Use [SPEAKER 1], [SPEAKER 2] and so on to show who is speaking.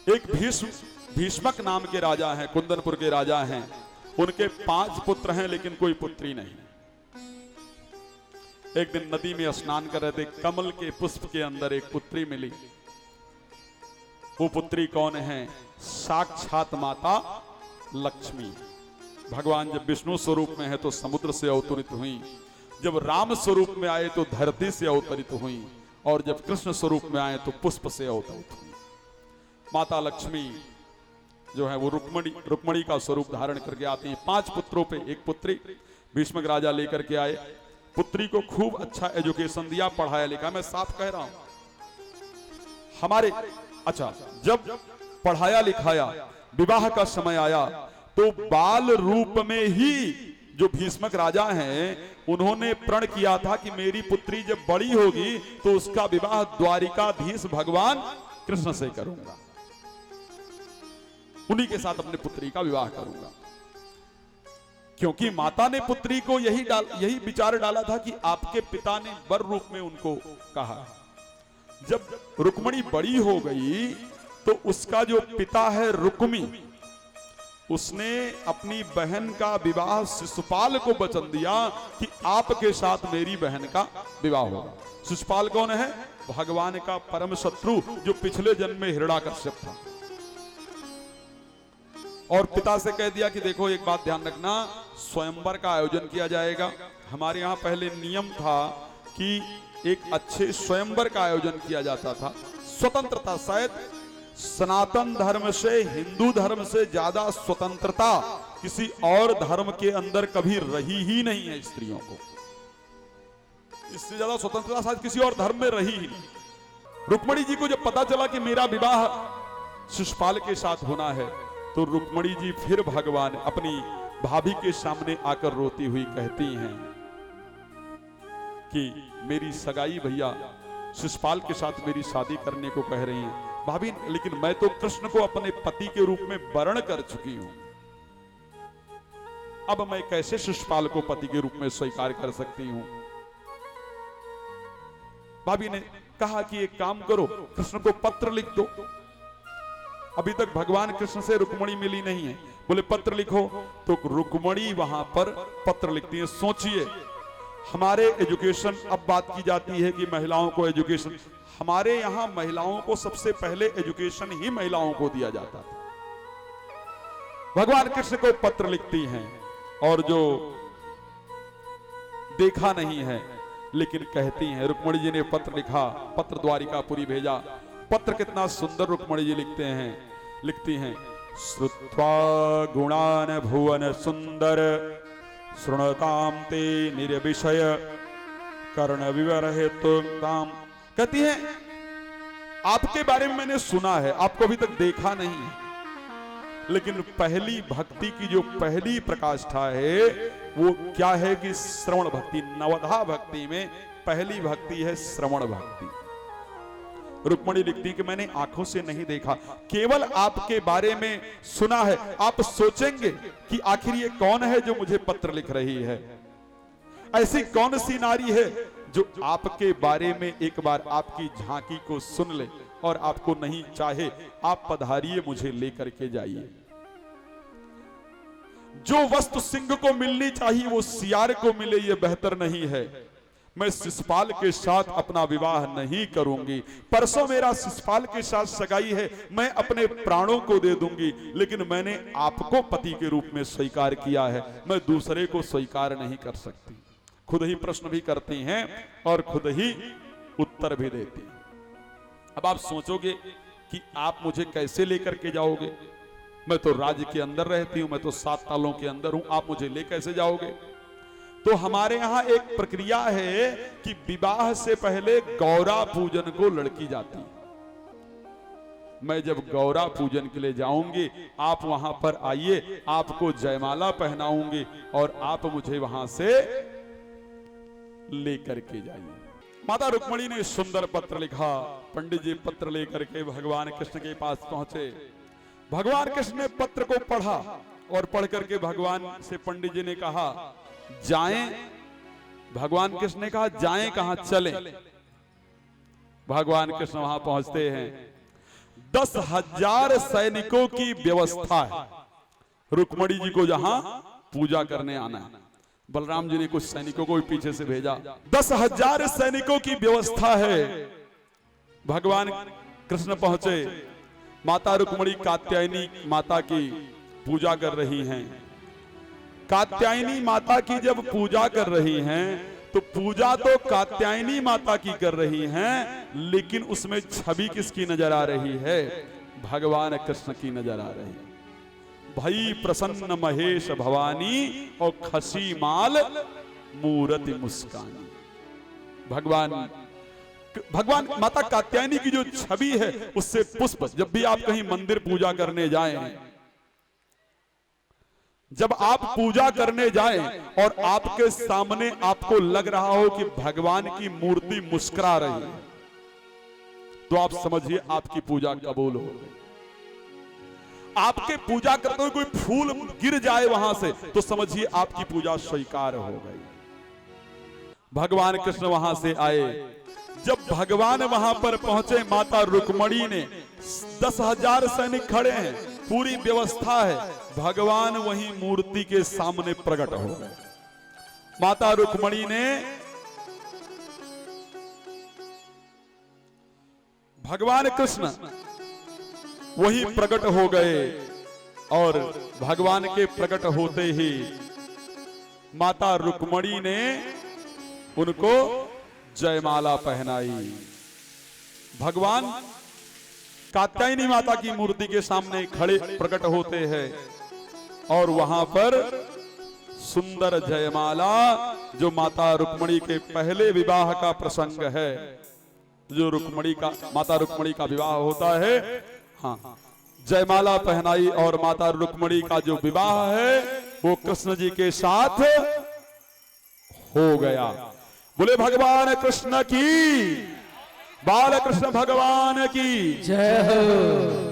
[SPEAKER 1] एक भीष्मक नाम के राजा हैं, कुंदनपुर के राजा हैं। उनके 5 पुत्र हैं लेकिन कोई पुत्री नहीं। एक दिन नदी में स्नान कर रहे थे, कमल के पुष्प के अंदर एक पुत्री मिली। वो पुत्री कौन है? साक्षात माता लक्ष्मी। भगवान जब विष्णु स्वरूप में है तो समुद्र से अवतरित हुई, जब राम स्वरूप में आए तो धरती से अवतरित हुई, और जब कृष्ण स्वरूप में आए तो पुष्प से अवतरित हुई। माता लक्ष्मी जो है वो रुक्मणी का स्वरूप धारण करके आती है। 5 पुत्रों पे एक पुत्री भीष्मक राजा लेकर के आए। पुत्री को खूब अच्छा एजुकेशन दिया, पढ़ाया लिखा। मैं साफ कह रहा हूं हमारे, अच्छा, जब पढ़ाया लिखाया, विवाह का समय आया तो बाल रूप में ही जो भीष्मक राजा हैं उन्होंने प्रण किया था कि मेरी पुत्री जब बड़ी होगी तो उसका विवाह द्वारिकाधीश भगवान कृष्ण से करूंगा, उन्हीं के साथ अपने पुत्री का विवाह करूंगा। क्योंकि माता ने पुत्री को यही विचार डाला था कि आपके पिता ने वर रूप में उनको कहा। जब रुक्मणी बड़ी हो गई तो उसका जो पिता है रुक्मी, उसने अपनी बहन का विवाह शिशुपाल को वचन दिया कि आपके साथ मेरी बहन का विवाह होगा। शिशुपाल कौन है? भगवान का परम शत्रु, जो पिछले जन्म में हिरण्याकश्यप था। और पिता से कह दिया कि देखो एक बात ध्यान रखना, स्वयंवर का आयोजन किया जाएगा। हमारे यहाँ पहले नियम था कि एक अच्छे स्वयंवर का आयोजन किया जाता था। स्वतंत्रता, शायद सनातन धर्म से, हिंदू धर्म से ज्यादा स्वतंत्रता किसी और धर्म के अंदर कभी रही ही नहीं है स्त्रियों को। इससे ज्यादा स्वतंत्रता शायद किसी और धर्म में रही ही नहीं। रुक्मणी जी को जब पता चला कि मेरा विवाह शिशुपाल के साथ होना है तो रुक्मणी जी फिर भगवान अपनी भाभी के सामने आकर रोती हुई कहती हैं कि मेरी सगाई भैया शिशुपाल के साथ मेरी शादी करने को कह रही हैं भाभी, लेकिन मैं तो कृष्ण को अपने पति के रूप में वर्ण कर चुकी हूं। अब मैं कैसे शिशुपाल को पति के रूप में स्वीकार कर सकती हूं? भाभी ने कहा कि एक काम करो, कृष्ण को पत्र लिख दो। अभी तक भगवान कृष्ण से रुक्मणी मिली नहीं है, बोले पत्र लिखो। तो रुक्मणी वहां पर पत्र लिखती है। सोचिए, हमारे एजुकेशन, अब बात की जाती है कि महिलाओं को एजुकेशन, हमारे यहां महिलाओं को सबसे पहले एजुकेशन ही महिलाओं को दिया जाता था। भगवान कृष्ण को पत्र लिखती हैं, और जो देखा नहीं है लेकिन कहती हैं। रुक्मणी जी ने पत्र लिखा, पत्र द्वारिकापुरी भेजा। पत्र कितना सुंदर रुक्मणी जी लिखती हैं। श्रुत्वा गुणान भुवन सुंदर शृणताम ते निर्विषय कर्ण विवरहेतुम। कहती है आपके बारे में मैंने सुना है, आपको अभी तक देखा नहीं है, लेकिन पहली भक्ति की जो पहली प्रकाष्ठा है वो क्या है कि श्रवण भक्ति। नवधा भक्ति में पहली भक्ति है श्रवण भक्ति। रुक्मणी लिखती कि मैंने आंखों से नहीं देखा, केवल आपके बारे में सुना है। आप सोचेंगे कि आखिर ये कौन है जो मुझे पत्र लिख रही है? ऐसी कौन सी नारी है जो आपके बारे में एक बार आपकी झांकी को सुन ले और आपको नहीं चाहे? आप पधारिए, मुझे लेकर के जाइए। जो वस्तु सिंह को मिलनी चाहिए वो सियार को मिले, ये बेहतर नहीं है। मैं शिशुपाल के साथ अपना विवाह नहीं करूंगी। परसों मेरा शिशुपाल के साथ सगाई है, मैं अपने प्राणों को दे दूंगी, लेकिन मैंने आपको पति के रूप में स्वीकार किया है, मैं दूसरे को स्वीकार नहीं कर सकती। खुद ही प्रश्न भी करती हैं और खुद ही उत्तर भी देती हैं। अब आप सोचोगे कि आप मुझे कैसे लेकर के जाओगे? मैं तो राज्य के अंदर रहती हूं, मैं तो 7 तालों के अंदर हूं, आप मुझे ले कैसे जाओगे? तो हमारे यहां एक प्रक्रिया है कि विवाह से पहले गौरा पूजन को लड़की जाती है। मैं जब गौरा पूजन के लिए जाऊंगी, आप वहां पर आइए, आपको जयमाला पहनाऊंगी और आप मुझे वहां से लेकर के जाइए। माता रुक्मणी ने सुंदर पत्र लिखा। पंडित जी पत्र लेकर के भगवान कृष्ण के पास पहुंचे। भगवान कृष्ण ने पत्र को पढ़ा और पढ़ करके भगवान से पंडित जी ने कहा जाएं। भगवान कृष्ण ने कहा जाएं कहां, चलें। भगवान कृष्ण वहां पहुंचते हैं। 10,000 सैनिकों की व्यवस्था है रुक्मणी जी को जहां पूजा करने आना है। बलराम जी ने कुछ सैनिकों को भी पीछे से भेजा। 10,000 सैनिकों की व्यवस्था है। भगवान कृष्ण पहुंचे, माता रुक्मणी कात्यायनी माता की पूजा कर रही हैं। कात्यायनी माता की जब पूजा कर रही हैं तो पूजा तो कात्यायनी माता की कर रही हैं, लेकिन उसमें छवि किसकी नजर आ रही है? भगवान कृष्ण की नजर आ रही है। भई प्रसन्न महेश भवानी और खसी माल मूरति मुस्कानी। भगवान माता कात्यायनी की जो छवि है उससे पुष्प, जब भी आप कहीं मंदिर पूजा करने जाएं, जब आप पूजा करने जाएं और आपके सामने आपको लग रहा हो कि भगवान की मूर्ति मुस्कुरा रही है, तो आप समझिए आपकी पूजा कबूल हो गई। आपके पूजा करते हुए कोई फूल गिर जाए वहां से तो समझिए आपकी पूजा स्वीकार हो गई। भगवान कृष्ण वहां से आए। जब भगवान वहां पर पहुंचे, माता रुक्मणी ने 10,000 सैनिक खड़े हैं, पूरी व्यवस्था है, भगवान वहीं मूर्ति के सामने प्रकट हो गए। माता रुक्मणी ने भगवान कृष्ण वही प्रकट हो गए और भगवान के प्रकट होते ही माता रुक्मणी ने उनको जयमाला पहनाई। भगवान कात्यायनी माता की मूर्ति के सामने खड़े प्रकट होते हैं और वहां पर सुंदर जयमाला, जो माता रुक्मणी के पहले विवाह का प्रसंग है, जो माता रुक्मणी का विवाह होता है, हाँ, जयमाला पहनाई और माता रुक्मणी का जो विवाह है वो कृष्ण जी के साथ हो गया। बोले भगवान कृष्ण की, बाल कृष्ण भगवान की जय हो।